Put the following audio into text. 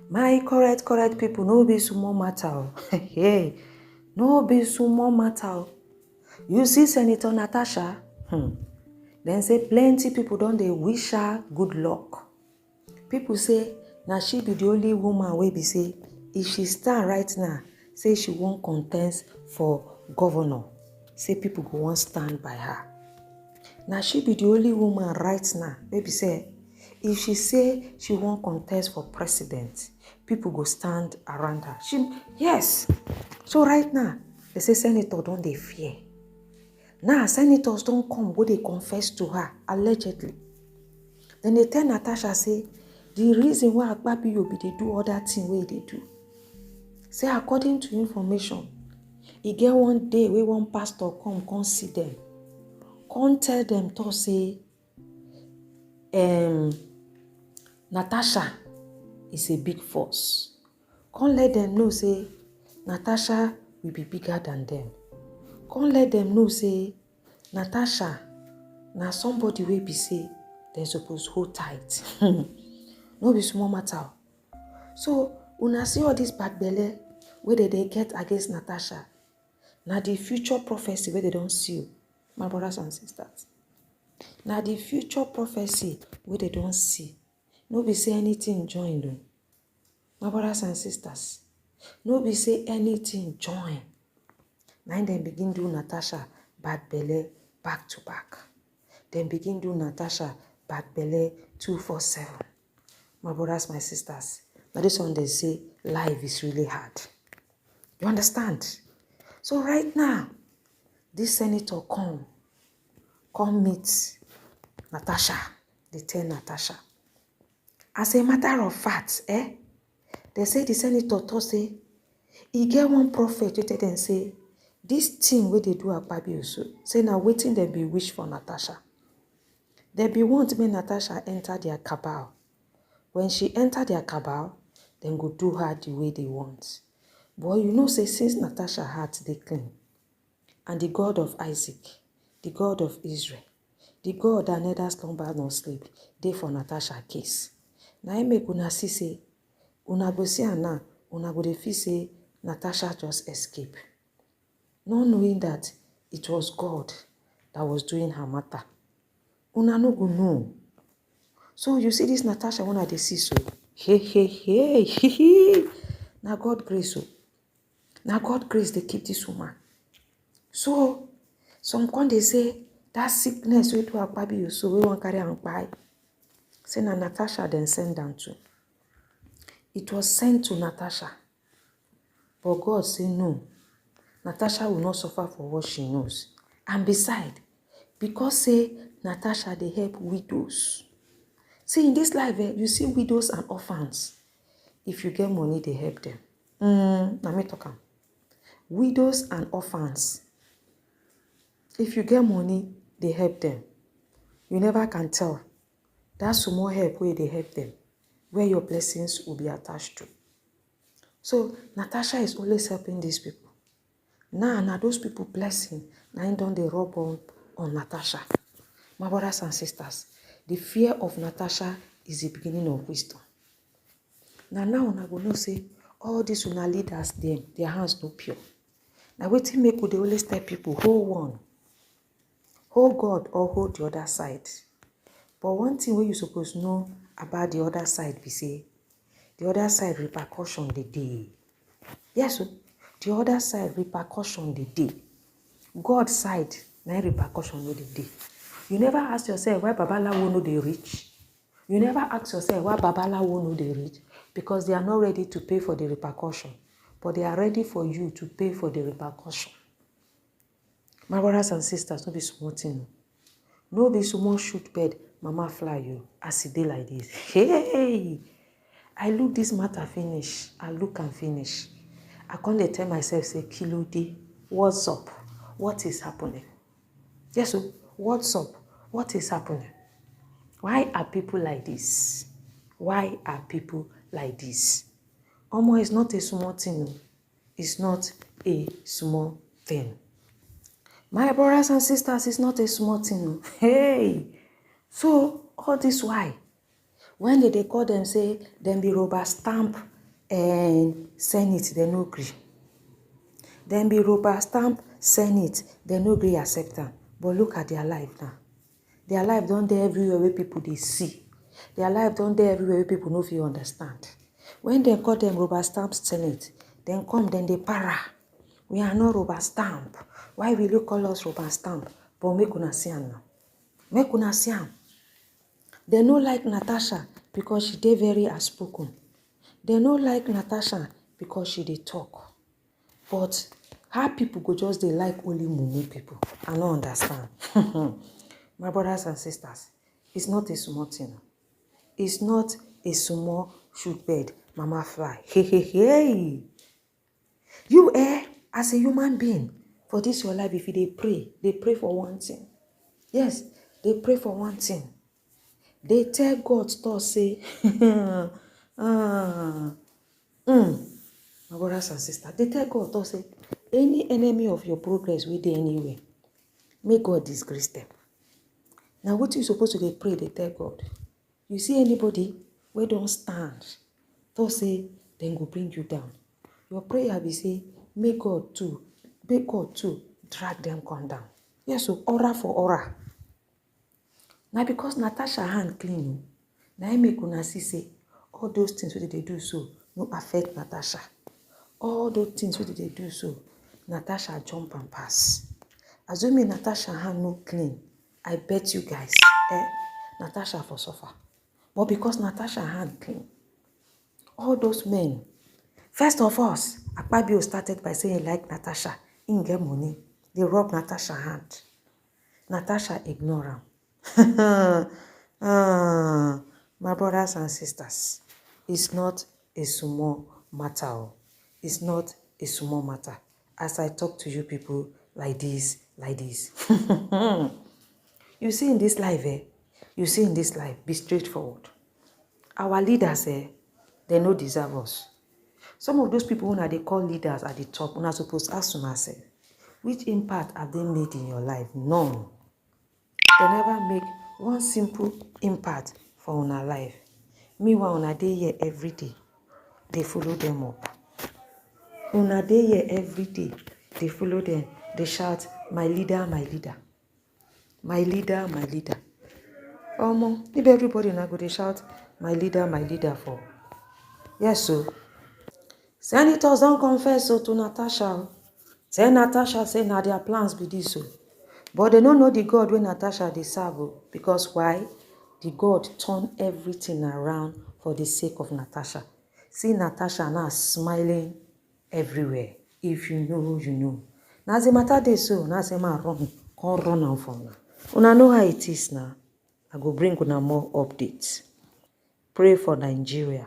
My correct people, no be small matter. Hey, no be small matter. You see Senator Natasha? Then say plenty people don't they wish her good luck. People say, now she be the only woman wey be say, if she stand right now, say she won't contest for governor. Say people go want stand by her. Now she be the only woman right now, maybe say, if she say she won't contest for president, people go stand around her. Yes. So right now, they say senator don't they fear. Now senators don't come, go they confess to her, allegedly. Then they tell Natasha, say, the reason why Akpabio be they do all that thing where they do. Say according to information, he get one day where one pastor come see them. Come tell them to say, Natasha is a big force. Come let them know say, Natasha will be bigger than them. Come let them know say, Natasha, now somebody will be say, they're supposed to hold tight. No be small matter. So, when I see all this bad belly, where they get against Natasha, now the future prophecy where they don't see you, my brothers and sisters. Now the future prophecy where they don't see. No be say anything join them. My brothers and sisters. No be say anything join. Now then begin do Natasha bad belly back to back. Then begin do Natasha bad belly 247. My brothers, my sisters. Now this one they say life is really hard. You understand? So right now, this senator come meet Natasha. They tell Natasha. As a matter of fact, they say the senator thought say, he get one prophet who tell them say, this thing where they do Akpabio so, say now waiting they be wish for Natasha. They be want me Natasha enter their cabal. When she enter their cabal, then go do her the way they want. But you know say since Natasha heart they clean, and the God of Isaac, the God of Israel, the God that neither slumber nor sleep, they for Natasha case. Now I make una see say, una go see her now, una go dey feel say Natasha just escape. Not knowing that it was God that was doing her matter. Una no go know. So you see this Natasha when they see so. Hey. Now God grace so. Now God grace they keep this woman. So some con they say that sickness we do Akpabio so we won't carry and buy. Say na Natasha then send them to. It was sent to Natasha. But God say no. Natasha will not suffer for what she knows. And beside, because say Natasha they help widows. See in this life, you see widows and orphans. If you get money, they help them. Now me talk am. Widows and orphans. If you get money, they help them. You never can tell. That's small help where they help them, where your blessings will be attached to. So Natasha is always helping these people. Now those people blessing, now don't they rub on Natasha. My brothers and sisters, the fear of Natasha is the beginning of wisdom. Now una go know say all these una leaders them, their hands no pure. Now wetin make they always tell people hold one, hold God or hold the other side. But one thing where you supposed to know about the other side be say the other side repercussion the day. Yes, so the other side repercussion the day. God's side na repercussion no the day. You never ask yourself why Babalawo no they reach. You never ask yourself why Babalawo no they reach, because they are not ready to pay for the repercussion, but they are ready for you to pay for the repercussion. My brothers and sisters, no be small thing. No be small shoot bed, mama fly you as it day like this. Hey, I look this matter finish. I look and finish. I can't tell myself say kilo day. What's up? What is happening? Yes, so what's up? What is happening? Why are people like this? Why are people like this? Omo is not a small thing. It's not a small thing. My brothers and sisters, it's not a small thing. Hey, so all this why? When they call them, say, them be rubber stamp and Senate, they no agree. Then be rubber stamp Senate, they no agree accept them. But look at their life now. Their life don't there everywhere where people they see. Their life don't there everywhere where people know if you understand. When they call them rubber stamp Senate, then come, then they para. We are not rubber stamp. Why will you call us rubber stamp? But make una see am now. Make una see am. They no like Natasha because she dey very outspoken. They no like Natasha because she dey talk. But how people go just dey like only money people? I don't understand. My brothers and sisters, it's not a small thing. It's not a small shoot bed, mama fly. Hey, hey, hey. You as a human being, for this your life, if you they pray for one thing. Yes, they pray for one thing. They tell God, say, my brothers and sisters, they tell God, say, any enemy of your progress will they anywhere. May God disgrace them. Now, what you supposed to they pray, they tell God. You see anybody where don't stand, to say, then go bring you down. Your prayer will say, may God too drag them come down. Yes, so aura for aura. Now, because Natasha hand clean, now I make una see say, all those things what they do so, no affect Natasha. All those things what they do so, Natasha jump and pass. Assuming Natasha hand no clean, I bet you guys, Natasha for suffer. But because Natasha hand clean, all those men, first of all, Akpabio started by saying like Natasha, in get money, they rob Natasha hand. Natasha ignore him. My brothers and sisters, it's not a small matter. It's not a small matter. As I talk to you people like this. You see in this life, be straightforward. Our leaders, they no deserve us. Some of those people who they call leaders at the top, we're not supposed to ask yourself, which impact have they made in your life? None. They never make one simple impact for our life. Meanwhile, una dey here every day, they follow them up. Una dey here every day, they follow them. They shout, my leader, my leader. My leader, my leader. If everybody now go they shout, my leader for. Yes, so. Senators don't confess so to Natasha. Say Natasha say now their plans be this so. But they don't know the God when Natasha they serve. Because why? The God turn everything around for the sake of Natasha. See Natasha now smiling everywhere. If you know, you know. Now the matter they so, now say man run, can't run on from now. Una know how it is now. I go bring una more updates. Pray for Nigeria.